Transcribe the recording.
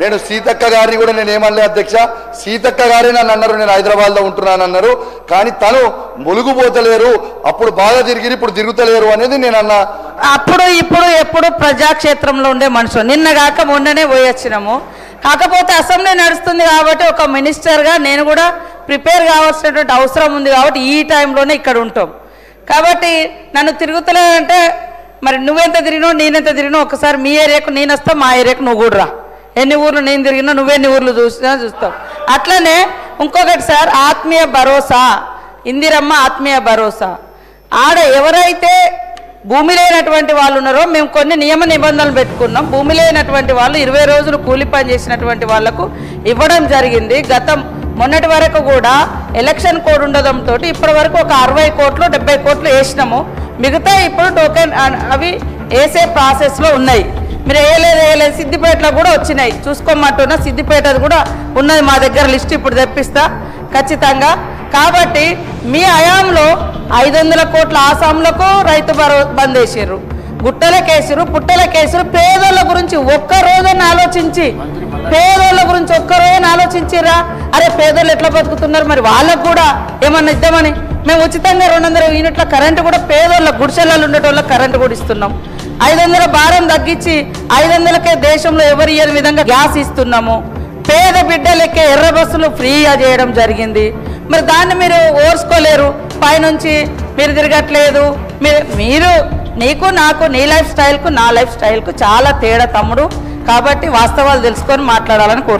నేను సీతక్క గారిని కూడా నేను ఏమనలే అధ్యక్ష, సీతక్క గారే నన్ను అన్నారు నేను హైదరాబాద్లో ఉంటున్నాను అన్నారు, కానీ తను ములుగుపోతలేరు, అప్పుడు బాగా తిరిగి ఇప్పుడు తిరుగుతలేరు అనేది నేను అన్నా. అప్పుడు ఇప్పుడు ఎప్పుడు ప్రజాక్షేత్రంలో ఉండే మనుషులు, నిన్న కాక మొన్ననే పోయొచ్చినాము. కాకపోతే అసెంబ్లీ నడుస్తుంది కాబట్టి ఒక మినిస్టర్గా నేను కూడా ప్రిపేర్ కావాల్సినటువంటి అవసరం ఉంది కాబట్టి ఈ టైంలోనే ఇక్కడ ఉంటాం. కాబట్టి నన్ను తిరుగుతలేదంటే మరి నువ్వెంత తిరిగినావు నేనెంత తిరిగినావు, ఒకసారి మీ ఏరియాకు నేను వస్తా, మా ఏరియాకు నువ్వు కూడా రా. ఎన్ని ఊర్లు నేను తిరిగినా నువ్వెన్ని ఊర్లు చూస్తావు. అట్లనే ఇంకొకటి సార్, ఆత్మీయ భరోసా, ఇందిరమ్మ ఆత్మీయ భరోసా. ఆడ ఎవరైతే భూమి లేనటువంటి వాళ్ళు ఉన్నారో మేము కొన్ని నియమ నిబంధనలు పెట్టుకున్నాం. భూమి లేనటువంటి వాళ్ళు 20 రోజులు కూలి పని చేసినటువంటి వాళ్లకు ఇవ్వడం జరిగింది. మొన్నటి వరకు కూడా ఎలక్షన్ కోడ్ ఉండడంతో ఇప్పటి వరకు ఒక 60 కోట్లు 70 కోట్లు వేసినాము. మిగతా ఇప్పుడు టోకెన్ అవి వేసే ప్రాసెస్లో ఉన్నాయి. మీరు వేయలేదు సిద్దిపేటలో కూడా వచ్చినాయి, చూసుకోమంటున్నా. సిద్దిపేటది కూడా ఉన్నది మా దగ్గర, లిస్ట్ ఇప్పుడు తెప్పిస్తా ఖచ్చితంగా. కాబట్టి మీ హయాంలో 500 కోట్ల ఆసాంలకు రైతు బంద్ వేసారు, గుట్టలకేసారు, పుట్టలకేసారు. పేదోళ్ళ గురించి ఒక్కరోజున ఆలోచించి, పేదోళ్ళ గురించి ఒక్కరోజున ఆలోచించిరా? అరే పేదోళ్ళు ఎట్లా బతుకుతున్నారు, మరి వాళ్ళకు కూడా ఏమన్నా ఇద్దామని మేము ఉచితంగా 200 యూనిట్ల కరెంటు కూడా పేదోళ్ళ గుడిసెలలో ఉండేటోళ్ళకి కరెంటు కూడా ఇస్తున్నాం. 500 భారం తగ్గించి 500కే దేశంలో ఎవరు ఇయ్యని విధంగా గ్యాస్ ఇస్తున్నాము. పేద బిడ్డలకే ఎర్ర బస్సులు ఫ్రీగా చేయడం జరిగింది. మరి దాన్ని మీరు ఓర్చుకోలేరు, పైనుంచి మీరు తిరగట్లేదు. మీరు నీకు నాకు, నీ లైఫ్ స్టైల్కు నా లైఫ్ స్టైల్కు చాలా తేడా తమ్ముడు. కాబట్టి వాస్తవాలు తెలుసుకొని మాట్లాడాలని కోరుతున్నాను.